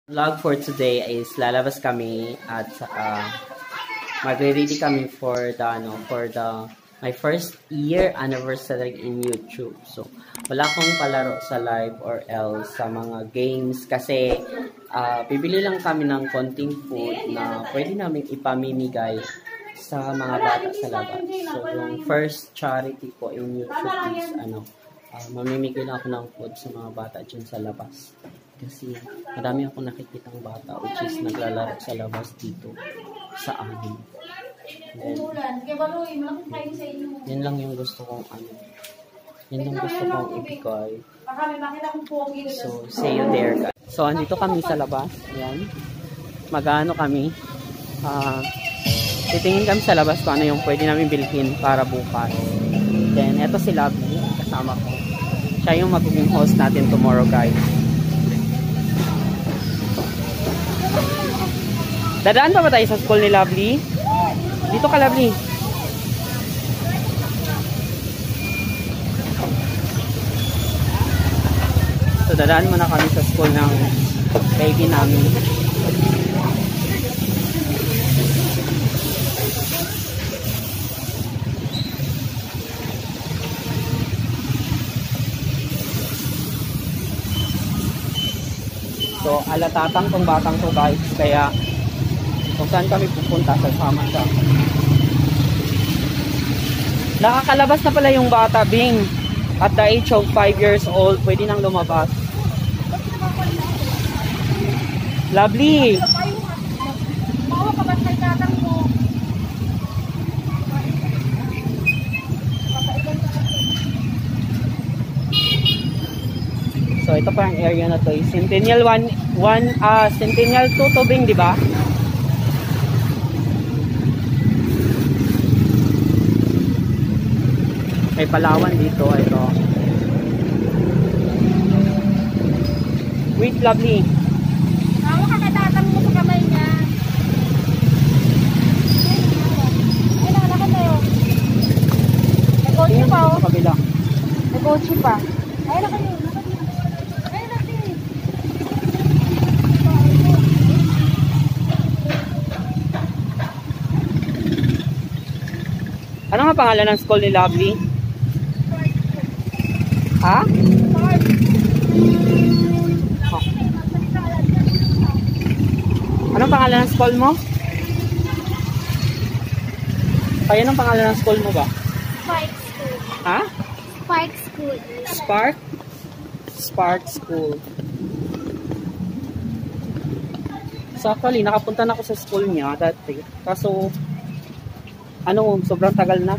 Vlog for today is lalabas kami at saka magre-ready kami for the my first year anniversary in YouTube. So wala akong palaro sa live or else sa mga games kasi bibili lang kami ng konting food na pwede namin ipamimigay sa mga bata sa labas. So yung first charity ko in YouTube is mamimigay lang ako ng food sa mga bata dyan sa labas. Kasi madami akong nakikitang bata which is naglalaro sa labas dito sa amin. Yan lang yung gusto kong yan lang gusto kong ibigay. So, see you there guys. So, andito kami sa labas. Yan. Mag-ano kami. Titingin kami sa labas kung ano yung pwede namin bilhin para bukas. Then, eto si Lovely. Kasama ko. Siya yung magiging host natin tomorrow guys. Dadaan pa ba tayo sa school ni Lovely? Dito ka, Lovely. So, dadaan muna kami sa school ng baby namin. So, alatatang tong batang to guys. Kaya, kung saan kami pupunta, sasama siya. Nakakalabas na pala yung bata, Bing. At the age of 5 years old, pwede nang lumabas. Lovely! So, ito pa yung area na to. Centennial 1, Centennial 2 to, Bing, di ba? May Palawan dito, ito. Wait, Lovely. Tawa ka katatang mo sa kamay niya. Ay, nakalakad tayo. May kotse pa, oh. Kabila. May kotse pa. Ay, nakaliw. Ay, nakaliw. Ano nga pangalan ng school ni Lovely? Ha? Oh. Anong pangalan ng school mo? Kaya anong pangalan ng school mo ba? Spark School. Ha? Spark School. Spark? Spark School. So actually, nakapunta na ako sa school niya dati. Kaso, sobrang tagal na.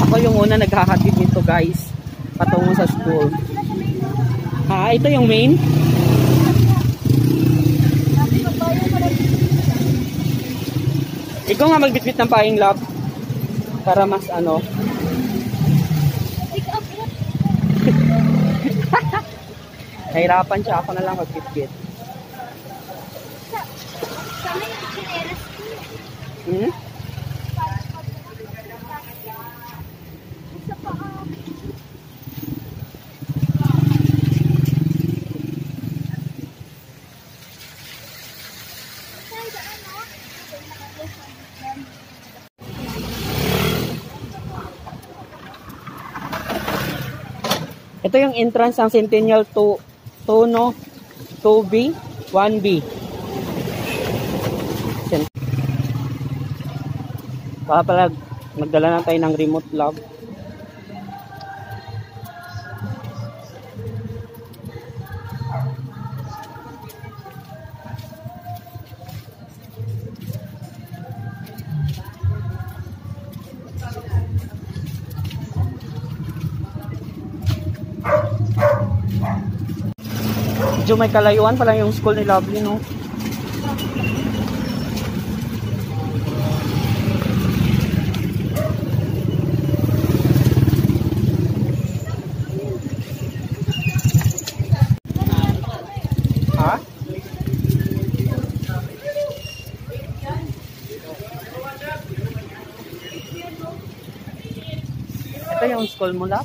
Ako yung una naghahatid nito guys patungo sa school. Ito yung main. Ikaw nga magbitbit ng paing, Love, para mas nahirapan siya, ako na lang magbitbit. Ito yung entrance ng Centennial 2, 2B, 1B. Baka pala magdala na tayo ng remote, Love. Medyo may kalayuan pala yung school ni Lovely, no? Ha? Ito yung school mo, Love?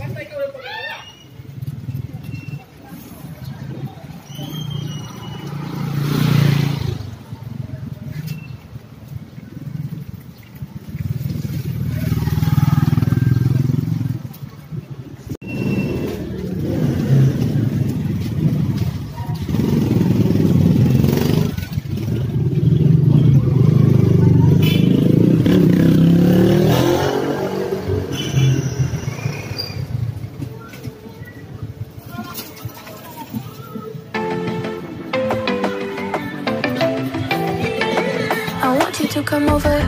to come over.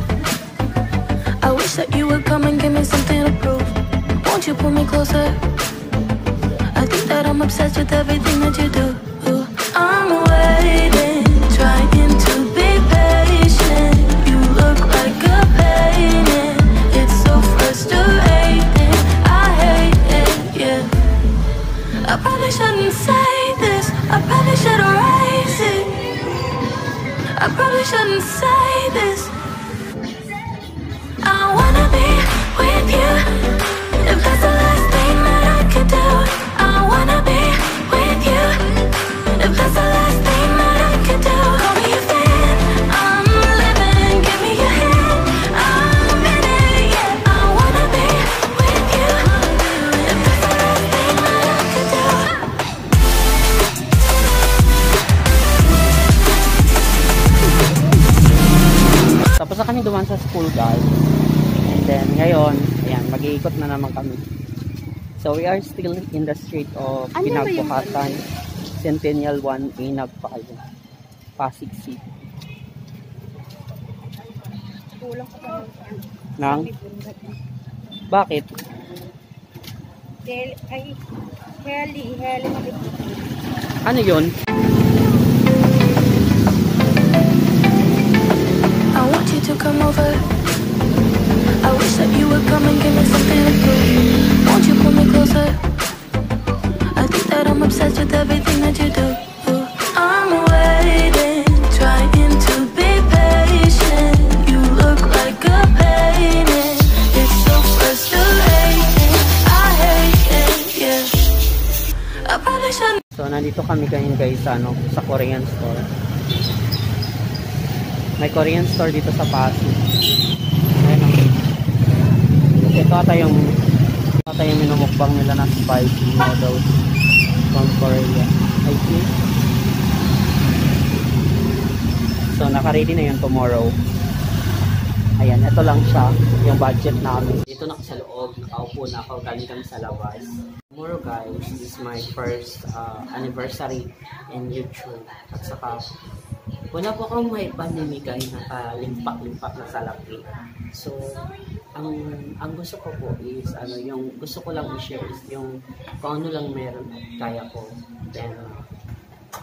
I wish that you would come and give me something to prove. Won't you pull me closer? I think that I'm obsessed with everything that you do. I'm waiting, trying to be patient. You look like a painting. It's so frustrating. I hate it, yeah. I probably shouldn't say this. I probably should erase it. I probably shouldn't say this. I wanna be with you. If that's the last thing that I could do, I wanna be with you. If that's the last thing that I could do, call me a fan. I'm living, give me your hand. I'm in it, yeah. I wanna be with you. If that's the last thing that I could do. Tapos na kami dumaan sa school, guys. And then, ngayon, ayan, mag-iikot na naman kami. So, we are still in the street of Pinagbukasan, Centennial 1A, Nagpaayo, Pasig City. Kulang ko pa Nang? Bakit? Heli mabibig. Ano yun? I want you to come over. I wish that you would come and give me something to prove. Won't you pull me closer? I think that I'm obsessed with everything that you do. I'm waiting, trying to be patient. You look like a painting. It's so frustrating. I hate it, yeah. I probably shouldn't. So, nandito kami ngayon, guys, sa Korean store. May Korean store dito sa Pasig. Ayan o. Ito ata yung minumukbang nila na spicy noodles from Korea. I think. So, naka-ready na yun tomorrow. Ayan, ito lang siya. Yung budget namin. Dito na ako sa loob. Nakaupo na ako. Galing kami sa labas. Tomorrow, guys, is my first anniversary in YouTube. At saka, wala po akong may pandemigay nakalimpak-limpak na salapi. So, ang gusto ko po is, yung gusto ko lang i-share is yung kung ano lang meron at kaya ko. Then,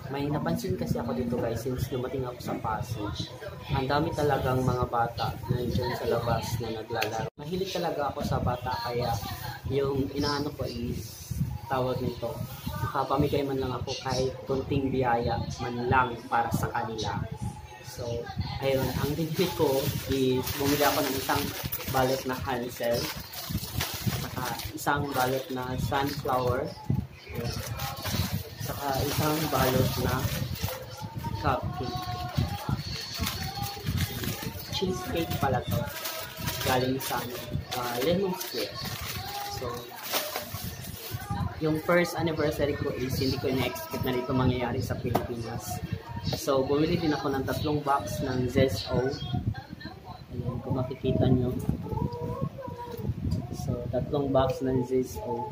may napansin kasi ako dito, guys, since dumating ako sa Pasig. Ang dami talagang mga bata na dyan sa labas na naglalaro. Mahilig talaga ako sa bata, kaya yung inaano ko is, tawag nito, nakapamigay man lang ako kahit kunting biyaya man lang para sa kanila. So, ayun, ang binili ko is bumili ako ng isang balot na Hansel, saka isang balot na sunflower, ayun, saka isang balot na cupcake. Cheesecake pala to, galing sa Lemon Square. So, yung first anniversary ko is hindi ko na-expect na dito mangyayari sa Pilipinas. So, bumili din ako ng 3 box ng ZSO. Ayan, kung makikita nyo. So, 3 box ng ZSO.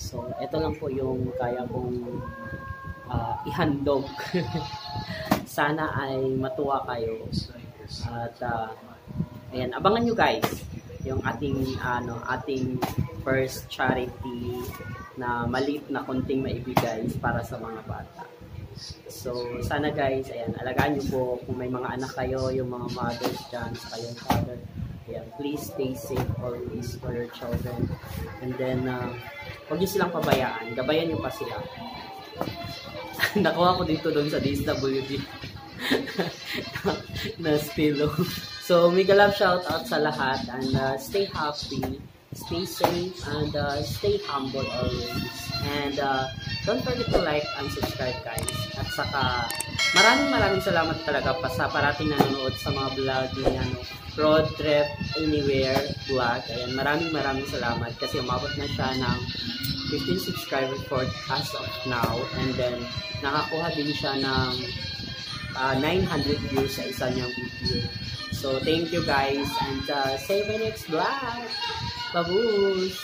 So, ito lang po yung kaya kong ihandog. Sana ay matuwa kayo. At, ayan, abangan nyo, guys, yung ating first charity na maliit na konting maibigay para sa mga bata. So, sana, guys, ayan, alagaan nyo po kung may mga anak kayo, yung mga mothers dyan, sa kayong father. Ayan, please stay safe always for your children. And then, huwag nyo silang pabayaan. Gabayan nyo pa sila. Nakuha ko dito doon sa DSWD na stilo. So, mega love shout out sa lahat, and stay happy, stay safe, and stay humble always. And don't forget to like and subscribe, guys. At saka, maraming salamat talaga pa sa parating nanonood sa mga vlog ni Road Trip Anywhere vlog. Ayan, maraming salamat kasi umabot na siya ng 15 subscribers for as of now. And then, nakakuha din siya ng 900 views sa isa niyang video. So, thank you, guys, and see you in the next vlog. Babush!